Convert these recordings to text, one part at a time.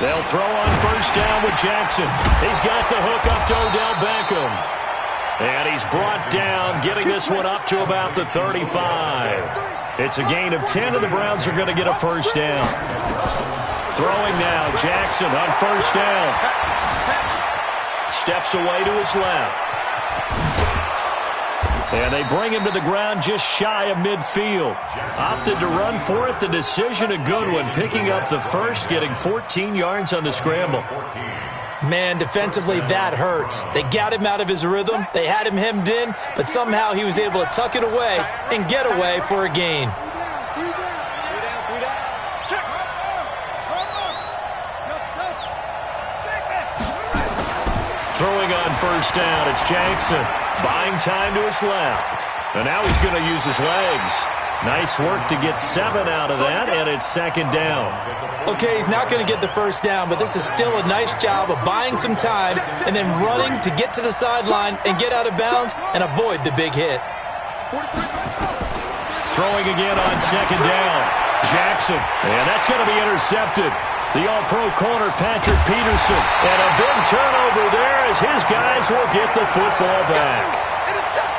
They'll throw on first down with Jackson. He's got the hook up to Odell Beckham. And he's brought down, getting this one up to about the 35. It's a gain of 10, and the Browns are going to get a first down. Throwing now, Jackson on first down. Steps away to his left. And they bring him to the ground just shy of midfield. Opted to run for it. The decision a good one. Picking up the first, getting 14 yards on the scramble. Man, defensively, that hurts. They got him out of his rhythm. They had him hemmed in, but somehow he was able to tuck it away and get away for a gain. Throwing on first down, it's Jackson. Buying time to his left. And now he's going to use his legs. Nice work to get 7 out of that, and it's second down. Okay, he's not going to get the first down, but this is still a nice job of buying some time and then running to get to the sideline and get out of bounds and avoid the big hit. Throwing again on second down. Jackson, and that's going to be intercepted. The all-pro corner, Patrick Peterson. And a big turnover there as his guys will get the football back.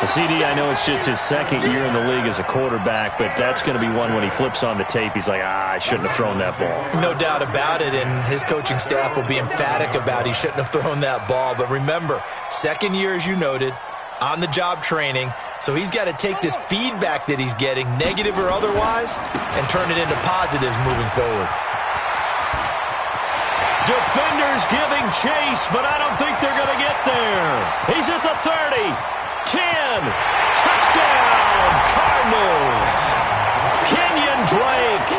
The CD, I know it's just his second year in the league as a quarterback, but that's going to be one when he flips on the tape. He's like, I shouldn't have thrown that ball. No doubt about it, and his coaching staff will be emphatic about he shouldn't have thrown that ball. But remember, second year, as you noted, on-the-job training, so he's got to take this feedback that he's getting, negative or otherwise, and turn it into positives moving forward. Defenders giving chase, but I don't think they're going to get there. He's at the 30, 10, touchdown, Cardinals. Kenyon Drake,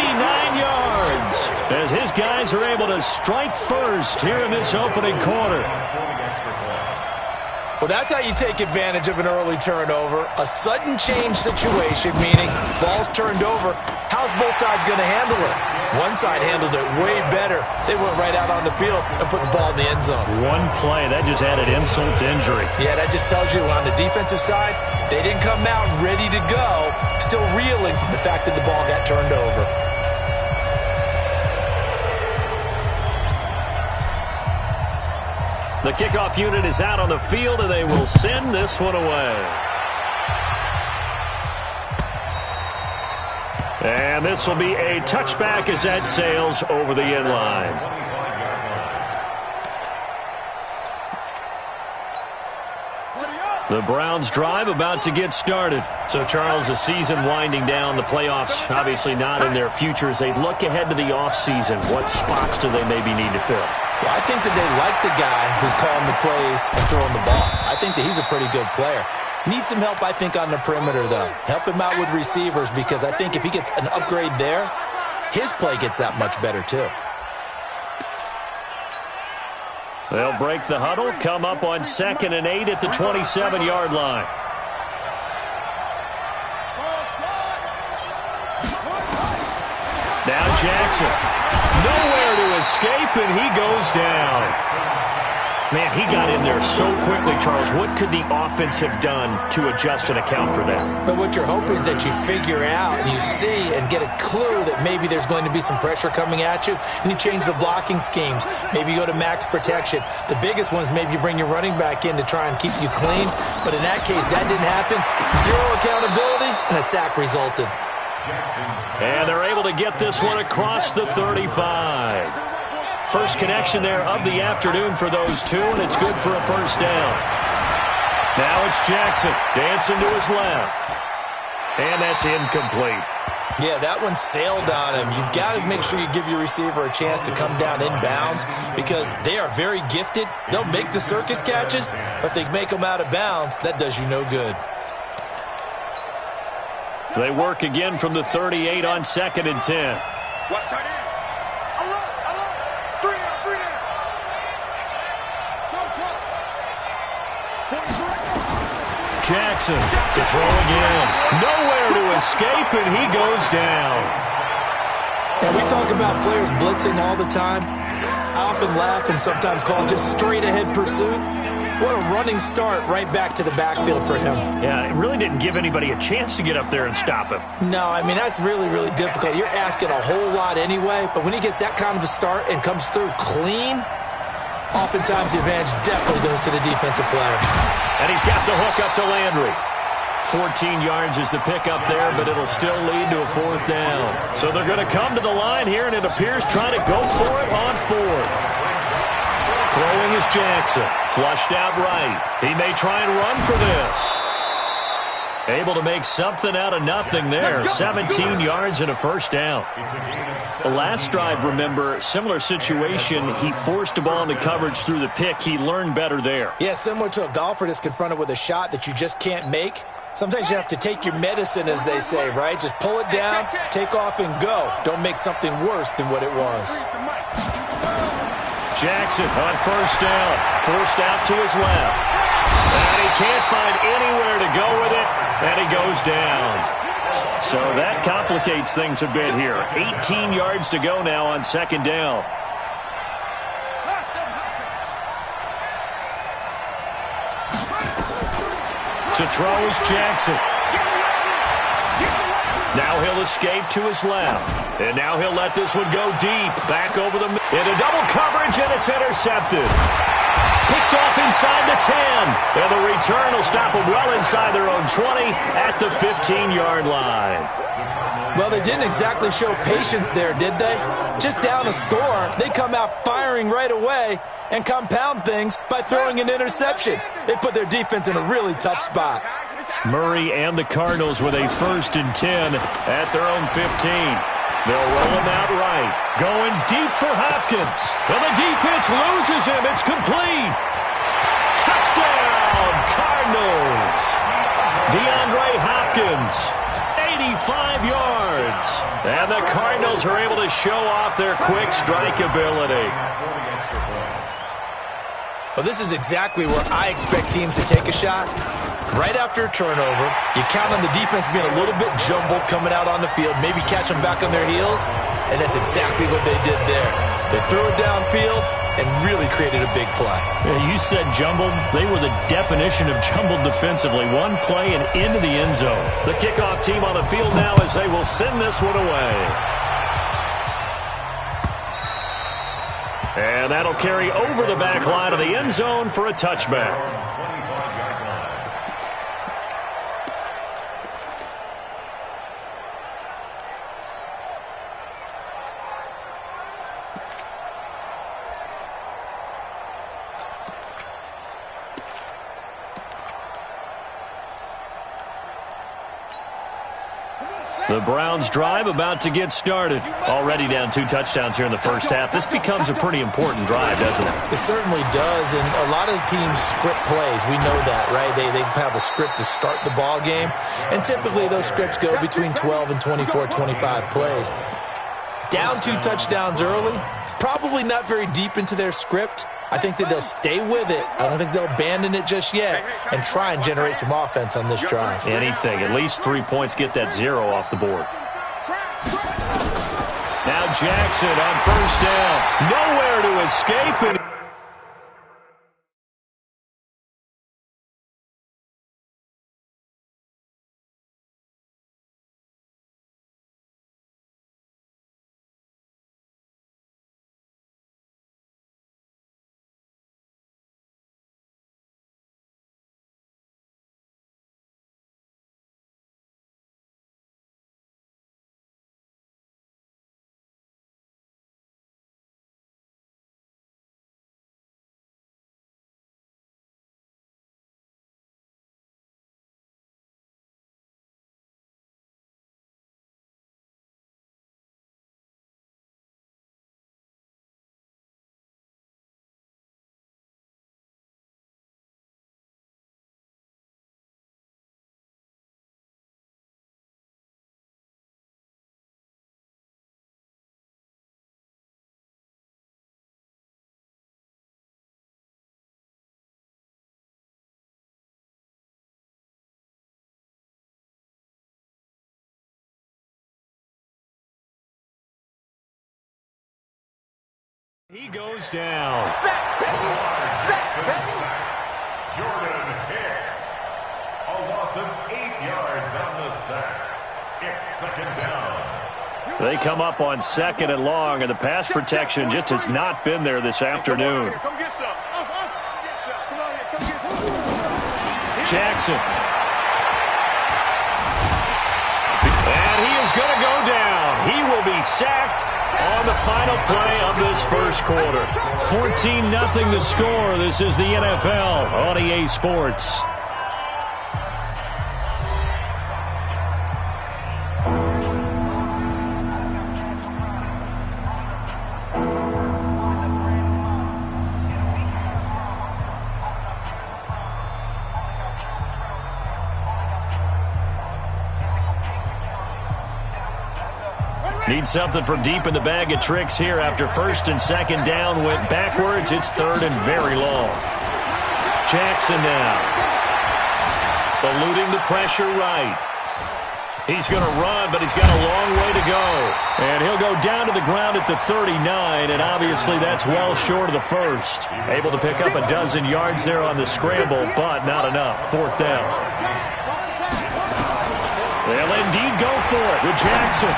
89 yards, as his guys are able to strike first here in this opening quarter. Well, that's how you take advantage of an early turnover. A sudden change situation, meaning ball's turned over. How's both sides going to handle it? One side handled it way better. They went right out on the field and put the ball in the end zone. One play, that just added insult to injury. Yeah, that just tells you on the defensive side, they didn't come out ready to go, still reeling from the fact that the ball got turned over. The kickoff unit is out on the field, and they will send this one away. And this will be a touchback as that sails over the end line. The Browns drive about to get started. So, Charles, the season winding down, the playoffs obviously not in their future. As they look ahead to the offseason, what spots do they maybe need to fill? Well, I think that they like the guy who's calling the plays and throwing the ball. I think that he's a pretty good player. Needs some help, I think, on the perimeter, though. Help him out with receivers, because I think if he gets an upgrade there, his play gets that much better, too. They'll break the huddle, come up on 2nd and 8 at the 27-yard line. Now Jackson. Nowhere to escape, and he goes down. Man, he got in there so quickly, Charles. What could the offense have done to adjust and account for that? But what you're hoping is that you figure out and you see and get a clue that maybe there's going to be some pressure coming at you, and you change the blocking schemes. Maybe you go to max protection. The biggest one is maybe you bring your running back in to try and keep you clean. But in that case, that didn't happen. Zero accountability, and a sack resulted. And they're able to get this one across the 35. First connection there of the afternoon for those two, and it's good for a first down. Now it's Jackson dancing to his left. And that's incomplete. Yeah, that one sailed on him. You've got to make sure you give your receiver a chance to come down inbounds, because they are very gifted. They'll make the circus catches, but they make them out of bounds. That does you no good. They work again from the 38 on 2nd and 10. Jackson to throw again. Nowhere to escape, and he goes down. And we talk about players blitzing all the time. I often laugh and sometimes call it just straight-ahead pursuit. What a running start right back to the backfield for him. Yeah, it really didn't give anybody a chance to get up there and stop him. No, I mean, that's really, really difficult. You're asking a whole lot anyway, but when he gets that kind of a start and comes through clean, oftentimes the advantage definitely goes to the defensive player. And he's got the hook up to Landry. 14 yards is the pickup there, but it'll still lead to a 4th down. So they're going to come to the line here, and it appears trying to go for it on 4th. Throwing is Jackson. Flushed out right. He may try and run for this. Able to make something out of nothing there. 17 yards and a 1st down. The last drive, remember, similar situation. He forced a ball into coverage through the pick. He learned better there. Yeah, similar to a golfer that's confronted with a shot that you just can't make. Sometimes you have to take your medicine, as they say, right? Just pull it down, take off, and go. Don't make something worse than what it was. Jackson on 1st down. Forced out to his left. And he can't find anywhere to go with it, and he goes down. So that complicates things a bit here. 18 yards to go now on 2nd down. To throw is Jackson. Now he'll escape to his left. And now he'll let this one go deep. Back over the middle. Into double coverage, and it's intercepted. Picked off inside the 10. And the return will stop them well inside their own 20 at the 15-yard line. Well, they didn't exactly show patience there, did they? Just down a score, they come out firing right away and compound things by throwing an interception. They put their defense in a really tough spot. Murray and the Cardinals with a 1st and 10 at their own 15. They'll roll him out right. Going deep for Hopkins. And the defense loses him. It's complete. Touchdown, Cardinals. DeAndre Hopkins, 85 yards. And the Cardinals are able to show off their quick strike ability. Well, this is exactly where I expect teams to take a shot. Right after a turnover, you count on the defense being a little bit jumbled coming out on the field, maybe catch them back on their heels, and that's exactly what they did there. They threw it downfield and really created a big play. Yeah, you said jumbled. They were the definition of jumbled defensively. One play and into the end zone. The kickoff team on the field now as they will send this one away. And that'll carry over the back line of the end zone for a touchback. The Browns drive about to get started. Already down 2 touchdowns here in the first half. This becomes a pretty important drive, doesn't it? It certainly does, and a lot of the teams script plays. We know that, right? They have a script to start the ball game, and typically those scripts go between 12 and 24, 25 plays. Down 2 touchdowns early, probably not very deep into their script. I think that they'll stay with it. I don't think they'll abandon it just yet and try and generate some offense on this drive. Anything. At least 3 points, get that 0 off the board. Now Jackson on 1st down. Nowhere to escape it. He goes down. A loss of 8 yards on the sack. It's second down. They come up on second and long, and the pass protection just has not been there this afternoon. Jackson. And he is going to go down. He will be sacked on the final play of this first quarter. 14-0 the score. This is the NFL on EA Sports. Need something from deep in the bag of tricks here after first and second down went backwards. It's third and very long. Jackson now. Eluding the pressure right. He's going to run, but he's got a long way to go. And he'll go down to the ground at the 39, and obviously that's well short of the first. Able to pick up a dozen yards there on the scramble, but not enough. Fourth down. They'll indeed go for it with Jackson.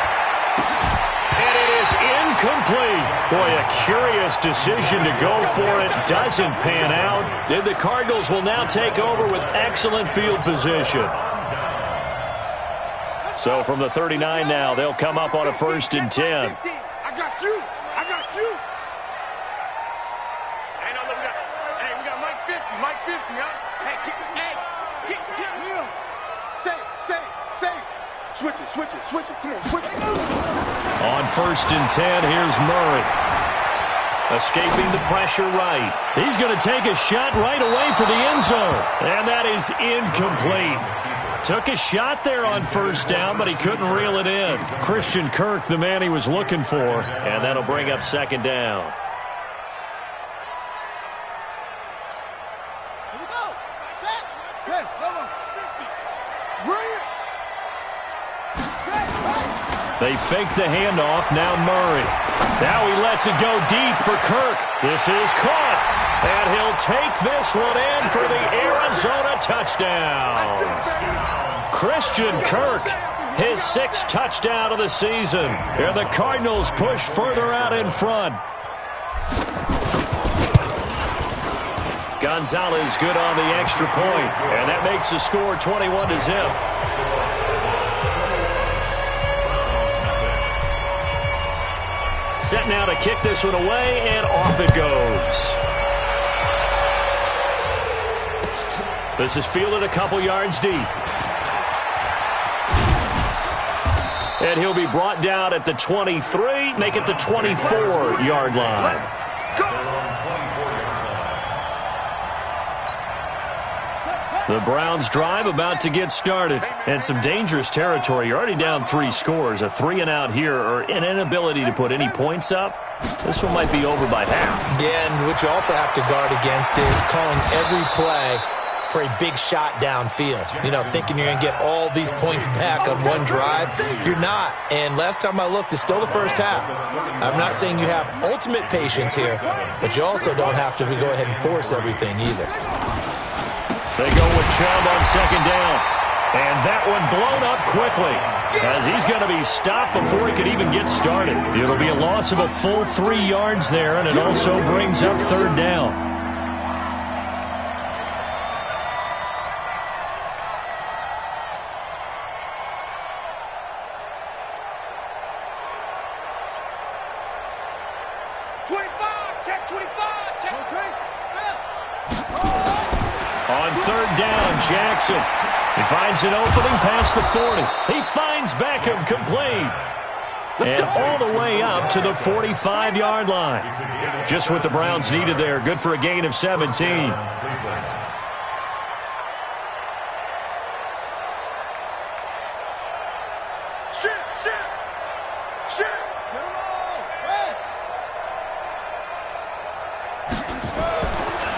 Incomplete. Boy, a curious decision to go for it. Doesn't pan out. And the Cardinals will now take over with excellent field position. So from the 39 now, they'll come up on a first and 10. I got you. I got you. Hey, no, look, we got Mike 50. Mike 50, huh? Hey, get here. Say. Switch it. Come on, switch it. On first and 10, here's Murray. Escaping the pressure right. He's going to take a shot right away for the end zone. And that is incomplete. Took a shot there on first down, but he couldn't reel it in. Christian Kirk, the man he was looking for. And that'll bring up second down. Here we go. Set. Hey, come on. Bring it. They fake the handoff. Now Murray. Now he lets it go deep for Kirk. This is caught. And he'll take this one in for the Arizona touchdown. Christian Kirk, his 6th touchdown of the season. And the Cardinals push further out in front. Gonzalez good on the extra point. And that makes the score 21-0. Set now to kick this one away, and off it goes. This is fielded a couple yards deep. And he'll be brought down at the 23, make it the 24-yard line. The Browns drive about to get started. And some dangerous territory. You're already down 3 scores. A 3-and-out here or an inability to put any points up. This one might be over by half. Yeah, and what you also have to guard against is calling every play for a big shot downfield. You know, thinking you're going to get all these points back on one drive. You're not. And last time I looked, it's still the first half. I'm not saying you have ultimate patience here, but you also don't have to go ahead and force everything either. They go with Chubb on second down. And that one blown up quickly as he's going to be stopped before he could even get started. It'll be a loss of a full 3 yards there, and it also brings up third down. Jackson. He finds an opening past the 40. He finds Beckham complete. And all the way up to the 45-yard line. Just what the Browns needed there. Good for a gain of 17.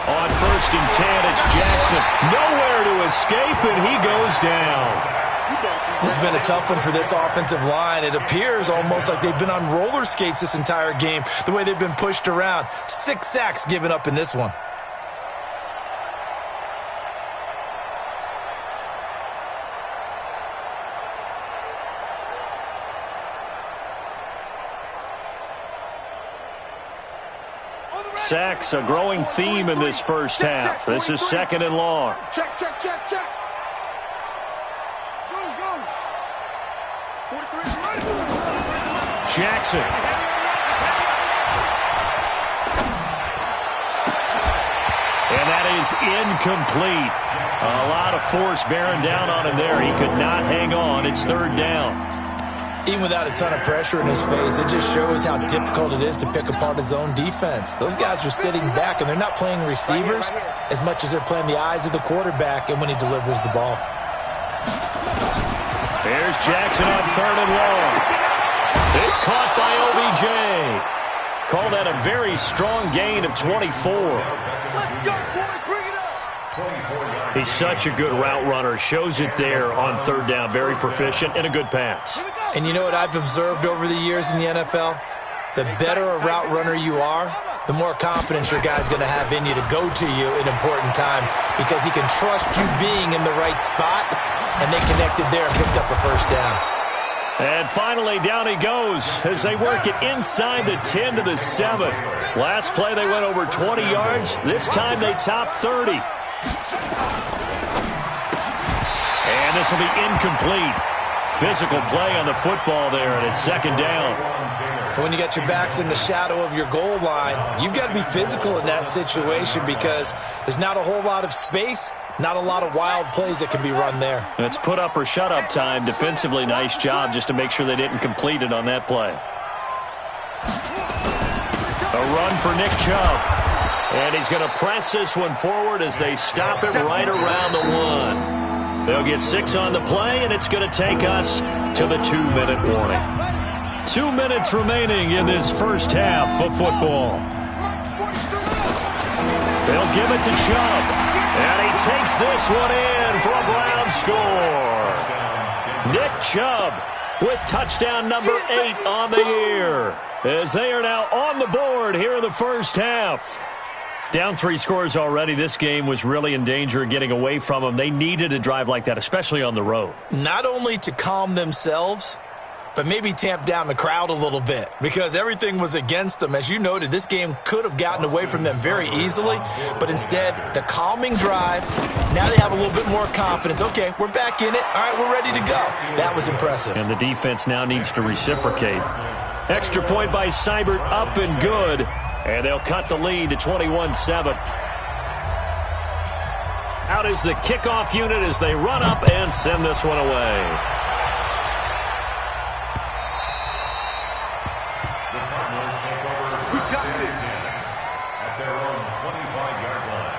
On first and 10, it's Jackson. Nowhere to escape, and he goes down. This has been a tough one for this offensive line. It appears almost like they've been on roller skates this entire game, the way they've been pushed around. 6 sacks given up in this one. Sacks, a growing theme in this first half. This is 2nd and long. Check. Go. 43. Jackson. And that is incomplete. A lot of force bearing down on him there. He could not hang on. It's 3rd down. Even without a ton of pressure in his face, it just shows how difficult it is to pick apart his own defense. Those guys are sitting back, and they're not playing receivers as much as they're playing the eyes of the quarterback and when he delivers the ball. There's Jackson on 3rd and long. It's caught by OBJ. Call that a very strong gain of 24. Let's go, boys. Bring it up. He's such a good route runner. Shows it there on 3rd down. Very proficient and a good pass. And you know what I've observed over the years in the NFL? The better a route runner you are, the more confidence your guy's going to have in you to go to you in important times because he can trust you being in the right spot, and they connected there and picked up a 1st down. And finally, down he goes as they work it inside the 10 to the 7. Last play, they went over 20 yards. This time, they topped 30. And this will be incomplete. Physical play on the football there, and it's 2nd down. When you got your backs in the shadow of your goal line, you've got to be physical in that situation because there's not a whole lot of space, not a lot of wild plays that can be run there. It's put up or shut up time. Defensively, nice job just to make sure they didn't complete it on that play. A run for Nick Chubb. And he's going to press this one forward as they stop it right around the 1. They'll get 6 on the play, and it's going to take us to the 2-minute warning. 2 minutes remaining in this first half of football. They'll give it to Chubb. And he takes this one in for a Brown score. Nick Chubb with touchdown number 8 on the year, as they are now on the board here in the first half. Down 3 scores already. This game was really in danger of getting away from them. They needed a drive like that, especially on the road. Not only to calm themselves, but maybe tamp down the crowd a little bit because everything was against them. As you noted, this game could have gotten away from them very easily, but instead, the calming drive, now they have a little bit more confidence. Okay, we're back in it. All right, we're ready to go. That was impressive. And the defense now needs to reciprocate. Extra point by Seibert, up and good. And they'll cut the lead to 21-7. Out is the kickoff unit as they run up and send this one away. The Cardinals take over at their own 25-yard line.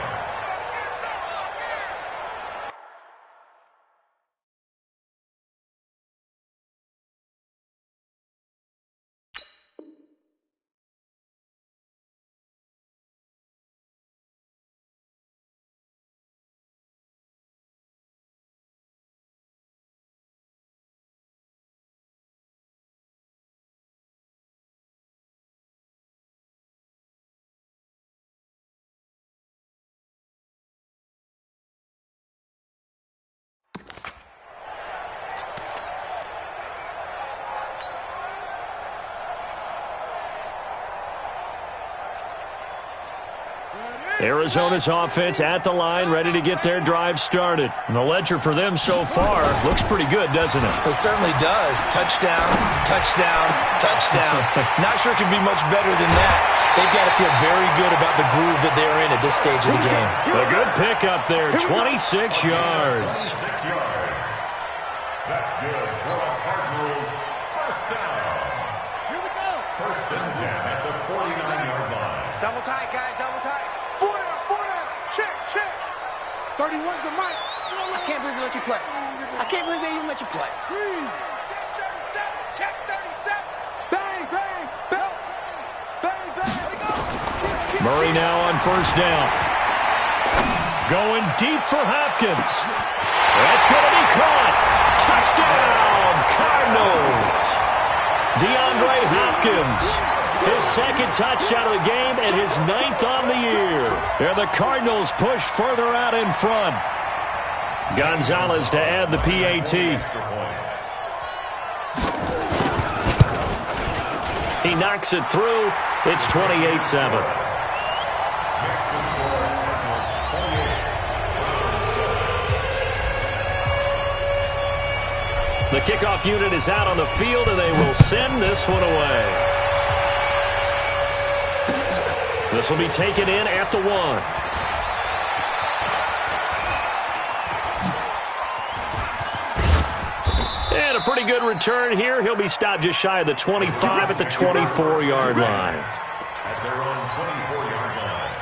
Arizona's offense at the line, ready to get their drive started. And the ledger for them so far looks pretty good, doesn't it? It certainly does. Touchdown, touchdown, touchdown. Not sure it can be much better than that. They've got to feel very good about the groove that they're in at this stage of the game. A good pickup there, 26 yards. 26 yards. That's good for the Cardinals. First down. Here we go. First and 10 at the 49-yard line. Double tight, guys. Double tight. 4 down. Check. 31's the mic. I can't believe they let you play. I can't believe they even let you play. Check 37. Bang. Murray now on first down. Going deep for Hopkins. That's going to be caught. Touchdown, Cardinals. DeAndre Hopkins. His second touchdown of the game and his 9th on the year. And the Cardinals push further out in front. Gonzalez to add the PAT. He knocks it through. It's 28-7. The kickoff unit is out on the field, and they will send this one away. This will be taken in at the 1. And a pretty good return here. He'll be stopped just shy of the 25 at the 24-yard line. At their own 24-yard line.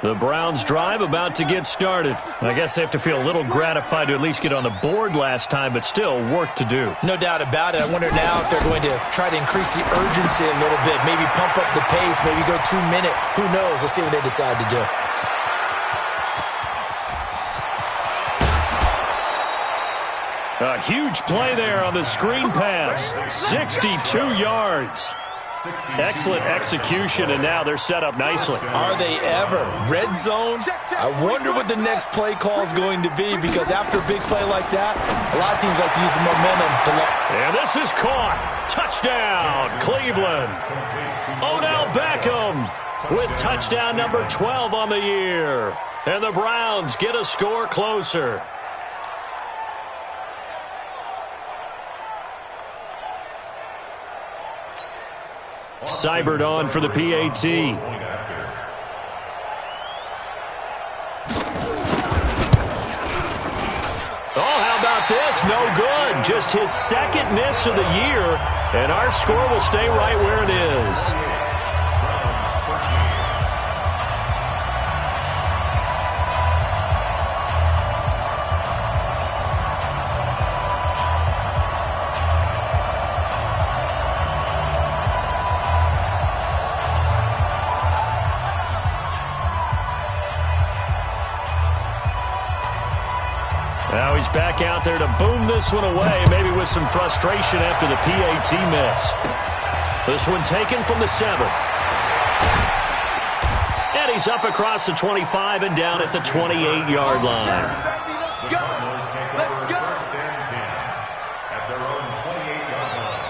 The Browns' drive about to get started. I guess they have to feel a little gratified to at least get on the board last time, but still work to do. No doubt about it. I wonder now if they're going to try to increase the urgency a little bit, maybe pump up the pace, maybe go 2-minute. Who knows? Let's see what they decide to do. A huge play there on the screen pass. 62 yards. Excellent execution, and now they're set up nicely. Are they ever? Red zone? I wonder what the next play call is going to be, because after a big play like that, a lot of teams like to use the momentum to and this is caught. Touchdown, Cleveland. Odell Beckham with touchdown number 12 on the year. And the Browns get a score closer. Seibert on for the PAT. Oh, how about this? No good. Just his second miss of the year, and our score will stay right where it is. Now he's back out there to boom this one away, maybe with some frustration after the PAT miss. This one taken from the 7. And he's up across the 25 and down at the 28-yard line. The Cardinals take over first and 10 at their own 28-yard line.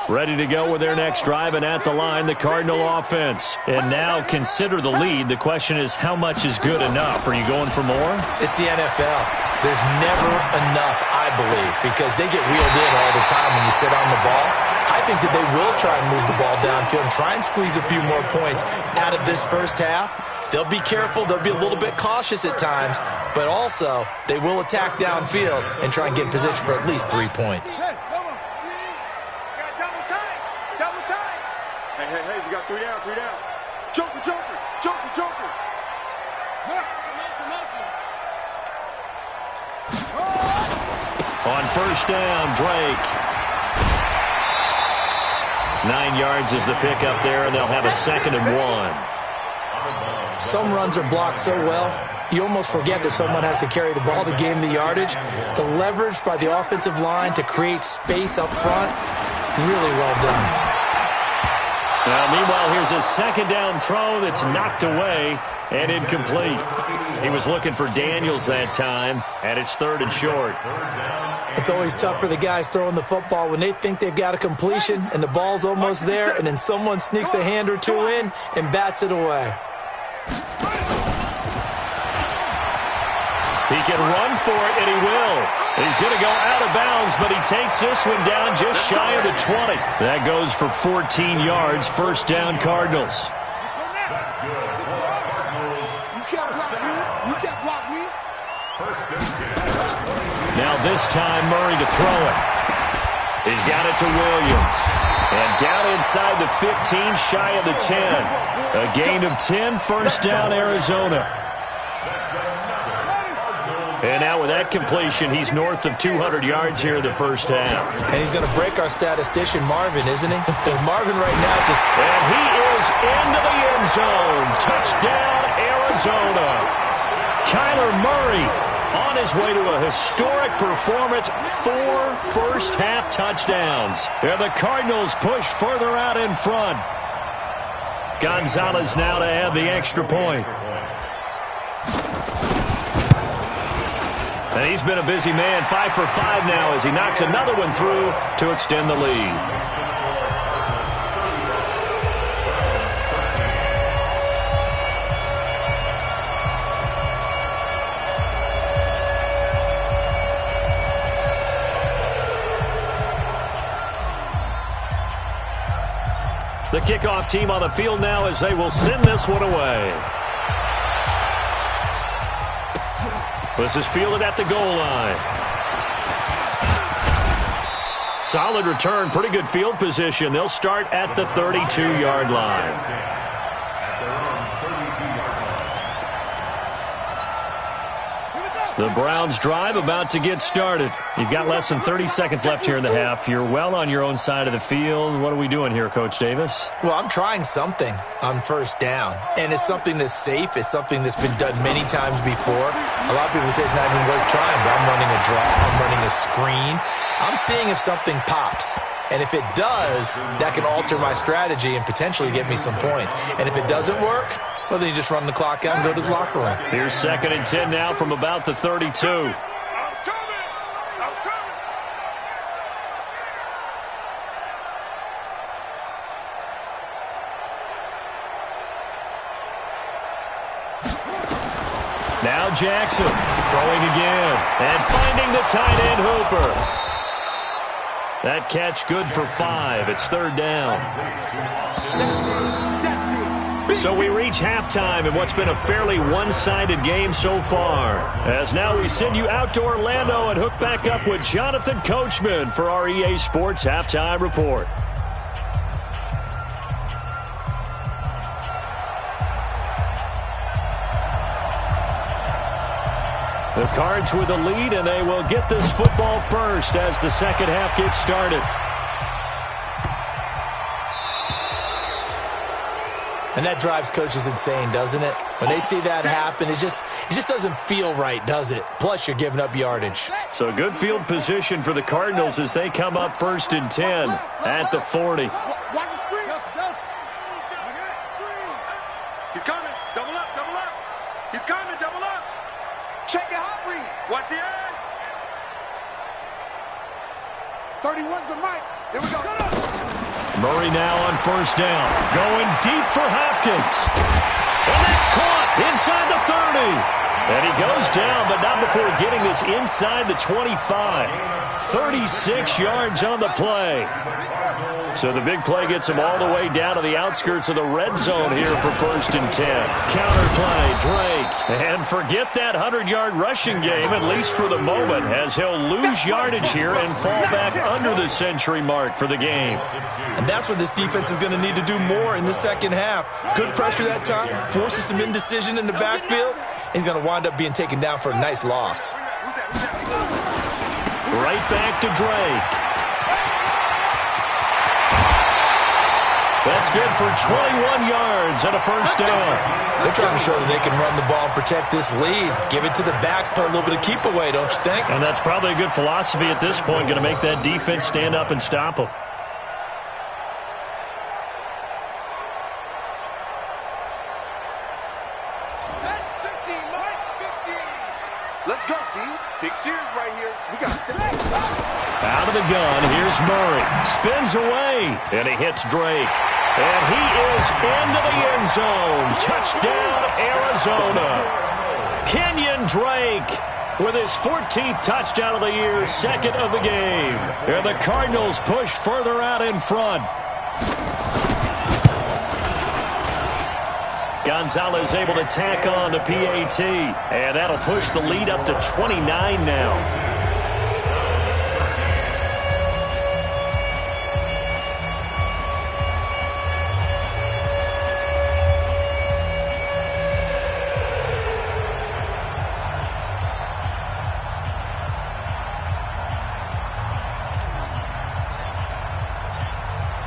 Ready to go with their next drive, and at the line, the Cardinal offense. And now consider the lead. The question is, how much is good enough? Are you going for more? It's the NFL. There's never enough, I believe, because they get reeled in all the time when you sit on the ball. I think that they will try and move the ball downfield and try and squeeze a few more points out of this first half. They'll be careful. They'll be a little bit cautious at times, but also they will attack downfield and try and get in position for at least 3 points. Hey, we got 3 down, 3 down. Joker. On first down, Drake. 9 yards is the pickup there, and they'll have a 2nd and 1. Some runs are blocked so well, you almost forget that someone has to carry the ball to gain the yardage. The leverage by the offensive line to create space up front, really well done. Now, meanwhile, here's a 2nd down throw that's knocked away and incomplete. He was looking for Daniels that time, and it's 3rd and short. It's always tough for the guys throwing the football when they think they've got a completion and the ball's almost there, and then someone sneaks a hand or two in and bats it away. He can run for it, and he will. He's going to go out of bounds, but he takes this one down just shy of the 20. That goes for 14 yards. First down, Cardinals. That's good. Cardinals. You can't block me. First and 10. Now this time, Murray to throw it. He's got it to Williams. And down inside the 15, shy of the 10. A gain of 10, first down, Arizona. And now with that completion, he's north of 200 yards here in the first half. And he's going to break our statistician, Marvin, isn't he? Marvin right now is just... And he is into the end zone. Touchdown, Arizona. Kyler Murray on his way to a historic performance. 4 first-half touchdowns. And the Cardinals push further out in front. Gonzalez now to add the extra point. And he's been a busy man, 5 for 5 now as he knocks another one through to extend the lead. The kickoff team on the field now as they will send this one away. This is fielded at the goal line. Solid return, pretty good field position. They'll start at the 32-yard line. The Browns drive about to get started. You've got less than 30 seconds left here in the half. You're well on your own side of the field. What are we doing here, Coach Davis? Well, I'm trying something on first down, and it's something that's safe. It's something that's been done many times before. A lot of people say it's not even worth trying, but I'm running a draw. I'm running a screen. I'm seeing if something pops. And if it does, that can alter my strategy and potentially get me some points. And if it doesn't work, well, then you just run the clock out and go to the locker room. Here's 2nd and 10 now from about the 32. Now Jackson throwing again and finding the tight end Hooper. That catch good for 5. It's 3rd down. So we reach halftime in what's been a fairly one-sided game so far. As now we send you out to Orlando and hook back up with Jonathan Coachman for our EA Sports Halftime Report. The Cards with the lead, and they will get this football first as the second half gets started. And that drives coaches insane, doesn't it? When they see that happen, it just doesn't feel right, does it? Plus, you're giving up yardage. So good field position for the Cardinals as they come up 1st and 10 at the 40. Watch the screen. He's coming. Double up, double up. He's coming, double up. Check the hot read. Watch the edge. 31's the mic. Here we go. Murray now on 1st down. Going deep for Hopkins. And that's caught inside the 30. And he goes down, but not before getting this inside the 25. 36 yards on the play. So the big play gets him all the way down to the outskirts of the red zone here for 1st and 10. Counter play, Drake. And forget that 100-yard rushing game, at least for the moment, as he'll lose yardage here and fall back under the century mark for the game. And that's what this defense is going to need to do more in the second half. Good pressure that time, forces some indecision in the backfield. He's going to wind up being taken down for a nice loss. Right back to Drake. That's good for 21 yards and a 1st down. They're trying to show that they can run the ball and protect this lead. Give it to the backs, put a little bit of keep away, don't you think? And that's probably a good philosophy at this point, going to make that defense stand up and stop them. Let's go, D. Big series right here. We got to stay. Out of the gun, here's Murray. Spins away, and he hits Drake. And he is into the end zone. Touchdown, Arizona. Kenyon Drake with his 14th touchdown of the year, 2nd of the game. And the Cardinals push further out in front. Gonzalez able to tack on the PAT. And that'll push the lead up to 29 now.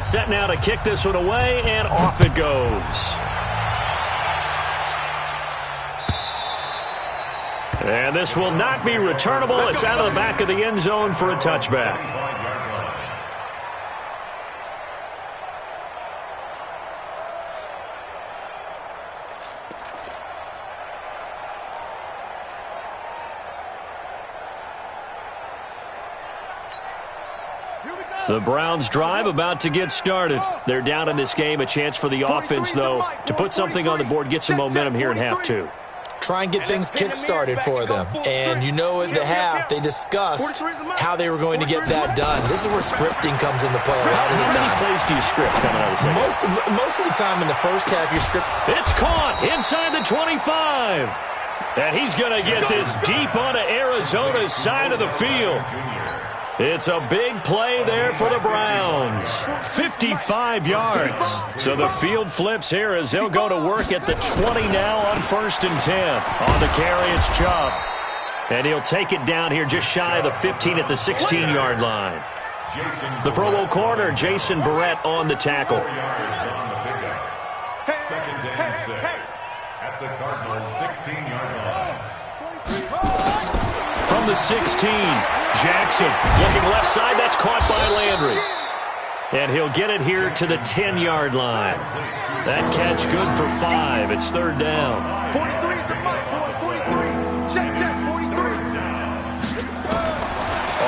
Set now to kick this one away, and off it goes. And this will not be returnable. It's out of the back of the end zone for a touchback. The Browns drive about to get started. They're down in this game. A chance for the offense, though, to put something on the board, get some momentum here in half two. Try and get things kick-started for them. And you know at the half, they discussed how they were going to get that done. This is where scripting comes into play a lot of the time. How many plays do you script coming out of the second? Most of the time in the first half, you script. It's caught inside the 25. And he's going to get this deep onto Arizona's side of the field. It's a big play there for the Browns. 55 yards. So the field flips here as they'll go to work at the 20 now on 1st and 10. On the carry, it's Chubb. And he'll take it down here just shy of the 15 at the 16-yard line. The Pro Bowl corner, Jason Barrett, on the tackle. 2nd and 6 at the Cardinals' 16-yard line. From the 16, Jackson looking left side. That's caught by Landry. And he'll get it here to the 10-yard line. That catch good for 5. It's 3rd down. 43 is the fight, boys. 43. Check, 43.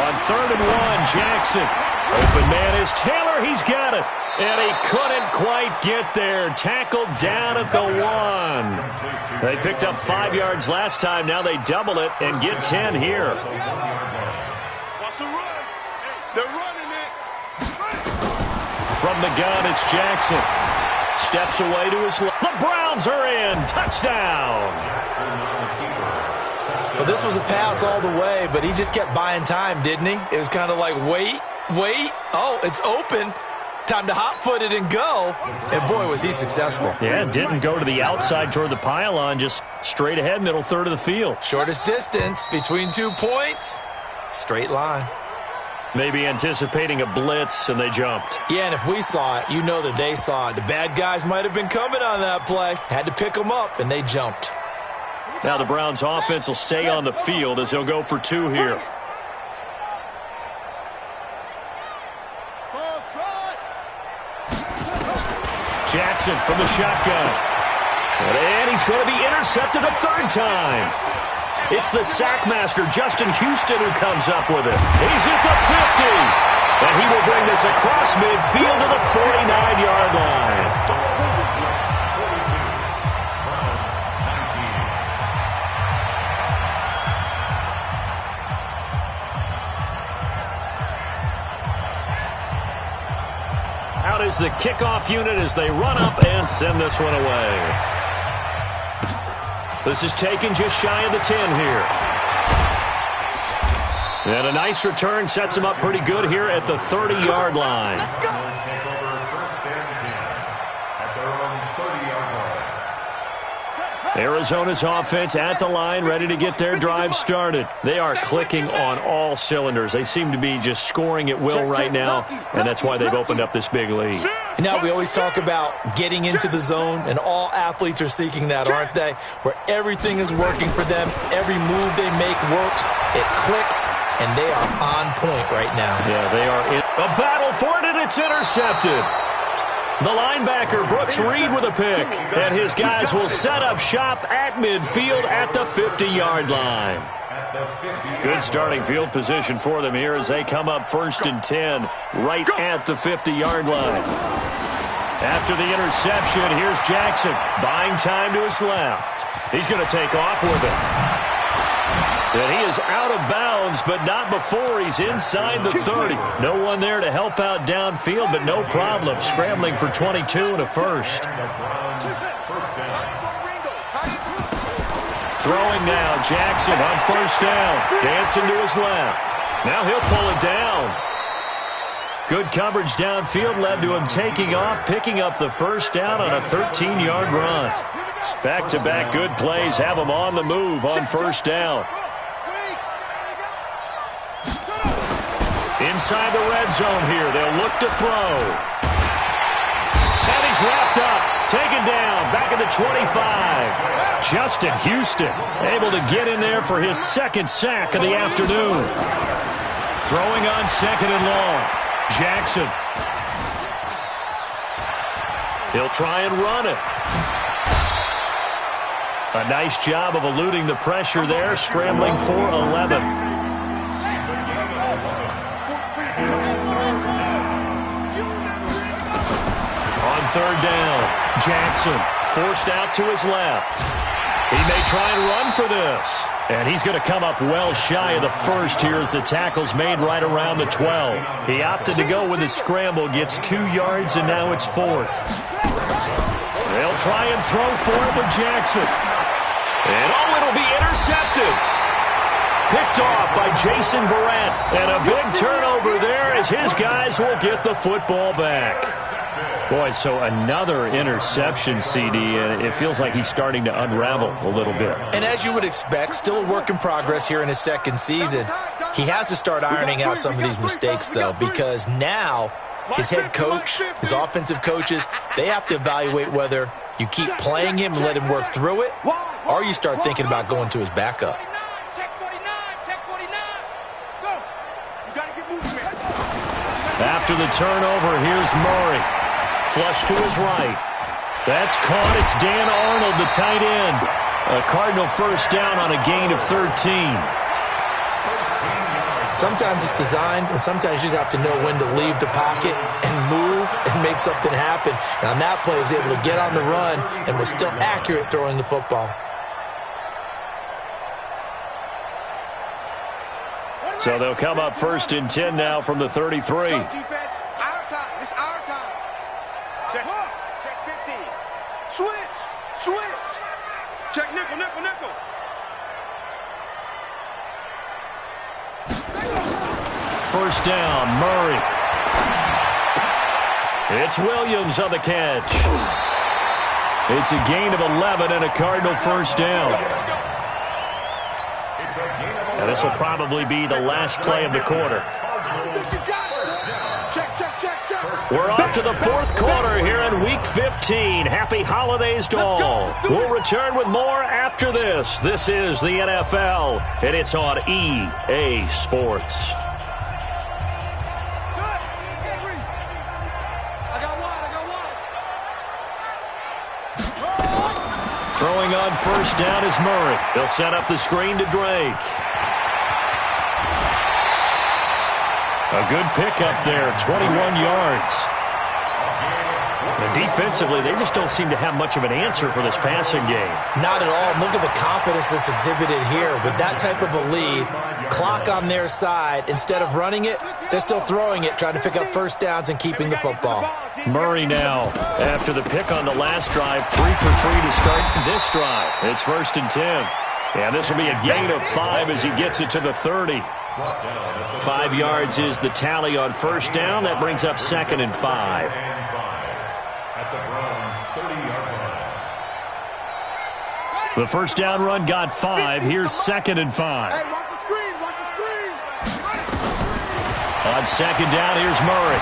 On 3rd and 1, Jackson. Open man is Taylor. He's got it. And he couldn't quite get there. Tackled down at the 1. They picked up 5 yards last time. Now they double it and get 10 here. Watch the run. They're running it. From the gun, it's Jackson. Steps away to his left. The Browns are in. Touchdown. Well, this was a pass all the way, but he just kept buying time, didn't he? It was kind of like, wait. Oh, it's open. Time to hot-foot it and go. And, boy, was he successful. Yeah, didn't go to the outside toward the pylon, just straight ahead, middle third of the field. Shortest distance between 2 points. Straight line. Maybe anticipating a blitz, and they jumped. Yeah, and if we saw it, you know that they saw it. The bad guys might have been coming on that play. Had to pick them up, and they jumped. Now the Browns' offense will stay on the field as they'll go for 2 here. Jackson from the shotgun. And he's going to be intercepted a 3rd time. It's the sackmaster, Justin Houston, who comes up with it. He's at the 50. And he will bring this across midfield to the 49-yard line. Out is the kickoff unit as they run up and send this one away. This is taken just shy of the 10 here. And a nice return sets them up pretty good here at the 30-yard line. Take over 1st and 10 at their own 30-yard line. Arizona's offense at the line, ready to get their drive started. They are clicking on all cylinders. They seem to be just scoring at will right now, and that's why they've opened up this big lead. And now we always talk about getting into the zone, and all athletes are seeking that, aren't they? Where everything is working for them, every move they make works, it clicks, and they are on point right now. Yeah, they are in a battle for it, and it's intercepted. The linebacker, Brooks Reed, with a pick. And his guys will set up shop at midfield at the 50-yard line. Good starting field position for them here as they come up 1st and 10 right at the 50-yard line. After the interception, here's Jackson buying time to his left. He's going to take off with it. And he is out of bounds, but not before he's inside the 30. No one there to help out downfield, but no problem. Scrambling for 22 and a 1st. Throwing now, Jackson on 1st down. Dancing to his left. Now he'll pull it down. Good coverage downfield led to him taking off, picking up the 1st down on a 13-yard run. Back-to-back good plays have him on the move on 1st down. Inside the red zone here, they'll look to throw. And he's wrapped up, taken down, back at the 25. Justin Houston able to get in there for his 2nd sack of the afternoon. Throwing on 2nd and long. Jackson. He'll try and run it. A nice job of eluding the pressure there, scrambling for 11. third down. Jackson forced out to his left. He may try and run for this. And he's going to come up well shy of the first here as the tackle's made right around the 12. He opted to go with his scramble, gets 2 yards, and now it's 4th. They'll try and throw for it with Jackson. And it'll be intercepted. Picked off by Jason Verrett. And a big turnover there as his guys will get the football back. Boy, so another interception, CD, and it feels like he's starting to unravel a little bit. And as you would expect, still a work in progress here in his second season. He has to start ironing out some of these mistakes, though, because now his head coach, his offensive coaches, they have to evaluate whether you keep playing him and let him work through it, or you start thinking about going to his backup. After the turnover, here's Murray. Flush to his right. That's caught. It's Dan Arnold, the tight end. A Cardinal first down on a gain of 13. Sometimes it's designed, and sometimes you just have to know when to leave the pocket and move and make something happen. And on that play, he was able to get on the run and was still accurate throwing the football. So they'll come up 1st and 10 now from the 33. Defense, our time. It's our time. Check 15. Switch. Check nickel. First down, Murray. It's Williams on the catch. It's a gain of 11 and a Cardinal first down. And this will probably be the last play of the quarter. We're off to the 4th quarter here in Week 15. Happy holidays to all. We'll return with more after this. This is the NFL, and it's on EA Sports. Throwing on first down is Murray. They'll set up the screen to Drake. A good pickup there, 21 yards. And defensively, they just don't seem to have much of an answer for this passing game. Not at all. Look at the confidence that's exhibited here. With that type of a lead, clock on their side, instead of running it, they're still throwing it, trying to pick up first downs and keeping the football. Murray now, after the pick on the last drive, 3 for 3 to start this drive. It's 1st and 10. And this will be a gain of 5 as he gets it to the 30. 5 yards is the tally on first down. That brings up 2nd and 5. The first down run got 5. Here's 2nd and 5. Hey, watch the screen. On second down, here's Murray.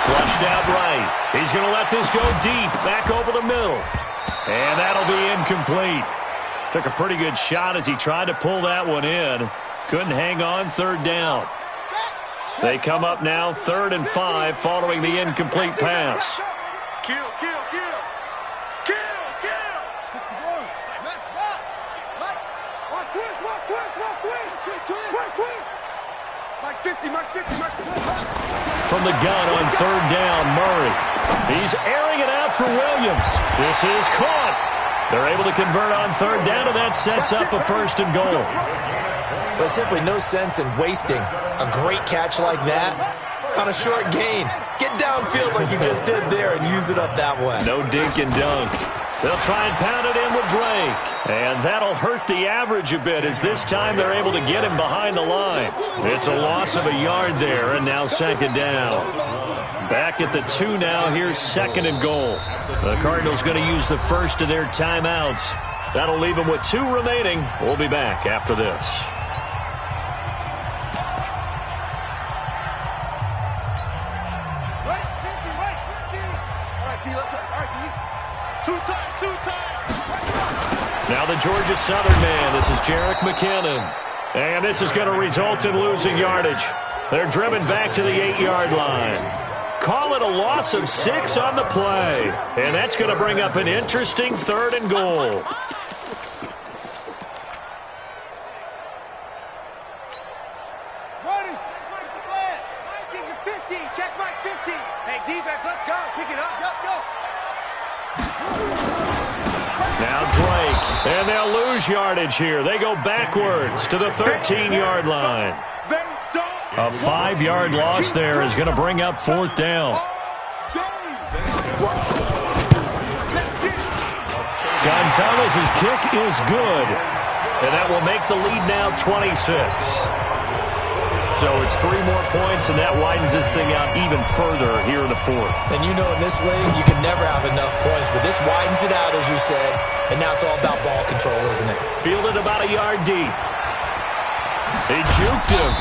Flushed out right. He's going to let this go deep, back over the middle. And that'll be incomplete. Took a pretty good shot as he tried to pull that one in. Couldn't hang on, 3rd down. They come up now 3rd and 5 following the incomplete pass. Kill. Match box. Watch twist. Max 50. From the gun on 3rd down, Murray. He's airing it out for Williams. This is caught. They're able to convert on 3rd down, and that sets up a 1st and goal. There's simply no sense in wasting a great catch like that on a short gain. Get downfield like you just did there and use it up that way. No dink and dunk. They'll try and pound it in with Drake. And that'll hurt the average a bit as this time they're able to get him behind the line. It's a loss of a yard there, and now 2nd down. Back at the 2 now. Here's 2nd and goal. The Cardinals going to use the first of their timeouts. That'll leave them with 2 remaining. We'll be back after this. Now the Georgia Southern man. This is Jerick McKinnon. And this is going to result in losing yardage. They're driven back to the 8-yard line. Call it a loss of 6 on the play. And that's going to bring up an interesting 3rd and goal. Ready? Check Mike 50. Check Mike 50. Hey, Hey, defense, let's go. Pick it up. Go. Now Drake, and they'll lose yardage here. They go backwards to the 13-yard line. A 5-yard loss there is going to bring up 4th down. Gonzalez's kick is good, and that will make the lead now 26. So it's 3 more points, and that widens this thing out even further here in the 4th. And you know in this league, you can never have enough points, but this widens it out, as you said, and now it's all about ball control, isn't it? Fielded about a yard deep. He juked him,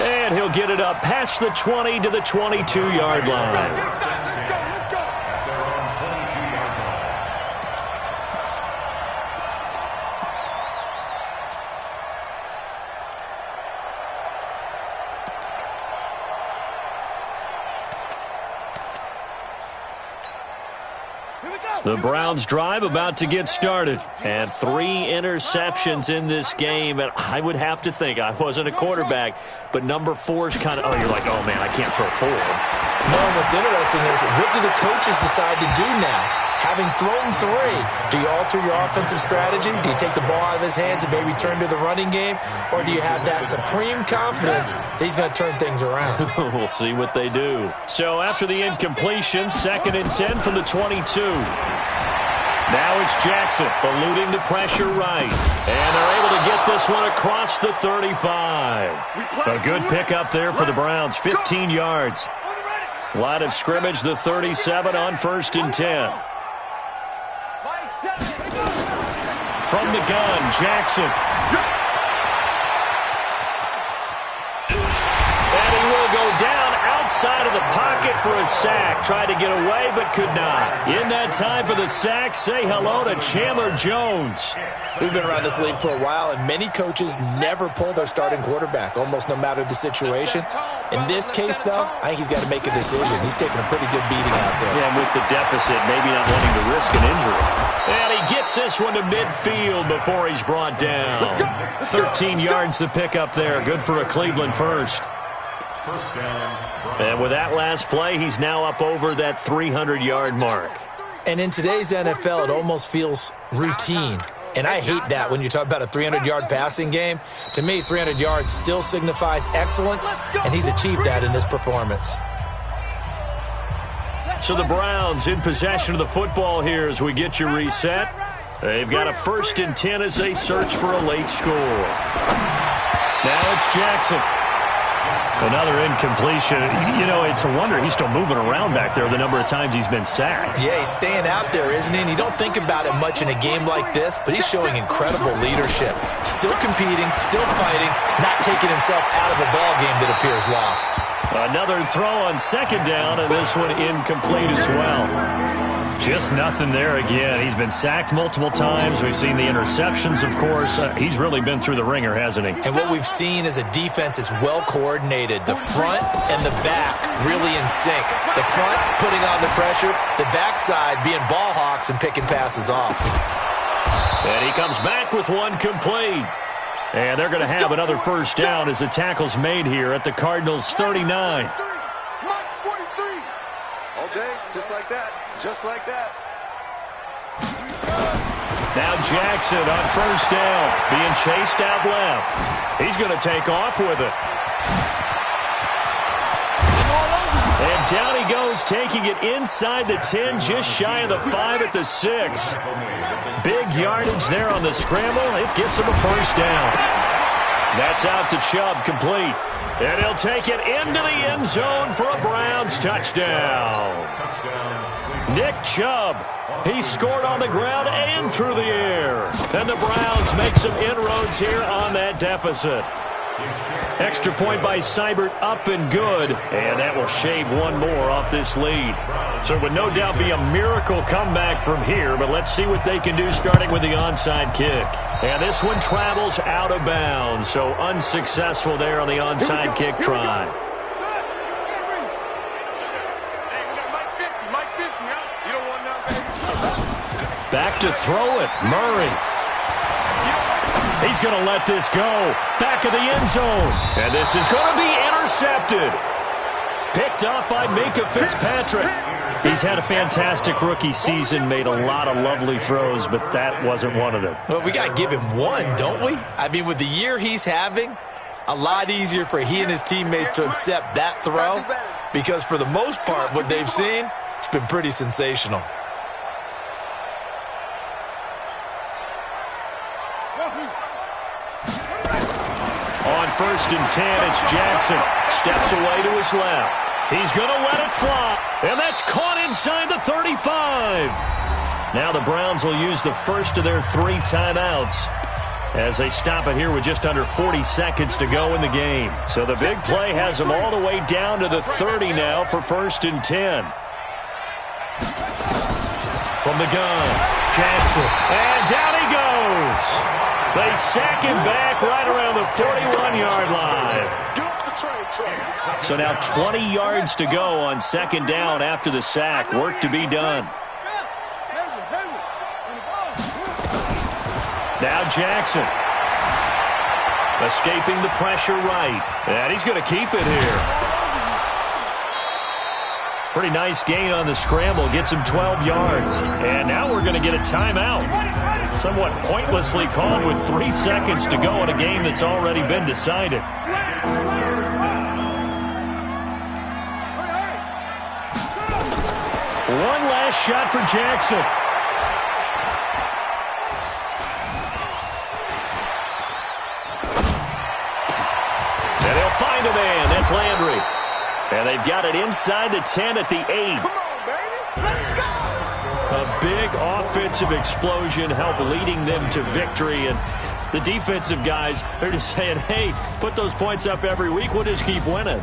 and he'll get it up past the 20 to the 22-yard line. The Browns drive about to get started. And 3 interceptions in this game. And I would have to think, I wasn't a quarterback, but number 4 is kind of, you're like, oh, man, I can't throw 4. No, what's interesting is, what do the coaches decide to do now? Having thrown 3, do you alter your offensive strategy? Do you take the ball out of his hands and maybe turn to the running game? Or do you have that supreme confidence that he's going to turn things around? We'll see what they do. So after the incompletion, 2nd and 10 from the 22. Now it's Jackson eluding the pressure right. And they're able to get this one across the 35. A good pickup there for the Browns, 15 yards. Line of scrimmage, the 37 on 1st and 10. From the gun, Jackson. And he will go down outside of the pocket for a sack. Tried to get away, but could not. In that time for the sack, say hello to Chandler Jones. We've been around this league for a while, and many coaches never pull their starting quarterback, almost no matter the situation. In this case, though, I think he's got to make a decision. He's taking a pretty good beating out there. Yeah, and with the deficit, maybe not wanting to risk an injury. And he gets this one to midfield before he's brought down. 13 yards to pick up there. Good for a Cleveland first. And with that last play, he's now up over that 300-yard mark. And in today's NFL, it almost feels routine. And I hate that when you talk about a 300-yard passing game. To me, 300 yards still signifies excellence, and he's achieved that in this performance. So the Browns in possession of the football here as we get you reset. They've got a 1st and 10 as they search for a late score. Now it's Jackson. Another incompletion. You know, it's a wonder he's still moving around back there the number of times he's been sacked. Yeah, he's staying out there, isn't he? And you don't think about it much in a game like this, but he's showing incredible leadership. Still competing, still fighting, not taking himself out of a ball game that appears lost. Another throw on 2nd down, and this one incomplete as well. Just nothing there again. He's been sacked multiple times. We've seen the interceptions, of course. He's really been through the ringer, hasn't he? And what we've seen is a defense that's well coordinated. The front and the back really in sync. The front putting on the pressure, the backside being ball hawks and picking passes off. And he comes back with one complete. And they're going to have another 1st down as the tackle's made here at the Cardinals' 39. All day, just like that. Just like that. Now Jackson on 1st down, being chased out left. He's going to take off with it. And down he goes, taking it inside the 10, just shy of the 5 at the 6. Big yardage there on the scramble. It gets him a 1st down. That's out to Chubb, complete. And he'll take it into the end zone for a Browns touchdown. Nick Chubb, he scored on the ground and through the air. And the Browns make some inroads here on that deficit. Extra point by Seibert, up and good. And that will shave one more off this lead. So it would no doubt be a miracle comeback from here, but let's see what they can do starting with the onside kick. And this one travels out of bounds, so unsuccessful there on the onside kick try. Back to throw it, Murray. He's going to let this go. Back of the end zone. And this is going to be intercepted. Picked up by Minka Fitzpatrick. He's had a fantastic rookie season, made a lot of lovely throws, but that wasn't one of them. Well, we got to give him one, don't we? I mean, with the year he's having, a lot easier for he and his teammates to accept that throw, because for the most part, what they've seen, it's been pretty sensational. On 1st and 10, it's Jackson. Steps away to his left. He's going to let it fly. And that's caught inside the 35. Now the Browns will use the first of their 3 timeouts as they stop it here with just under 40 seconds to go in the game. So the big play has them all the way down to the 30 now for 1st and 10. From the gun, Jackson. And down he goes. They sack him back right around the 41-yard line. So now 20 yards to go on 2nd down after the sack. Work to be done. Now Jackson. Escaping the pressure right. And he's going to keep it here. Pretty nice gain on the scramble. Gets him 12 yards. And now we're going to get a timeout. Somewhat pointlessly called with 3 seconds to go in a game that's already been decided. One last shot for Jackson. And he'll find a man. That's Landry. And they've got it inside the 10 at the 8. Come on, baby. Let's go. A big offensive explosion helped leading them to victory. And the defensive guys, they're just saying, hey, put those points up every week. We'll just keep winning.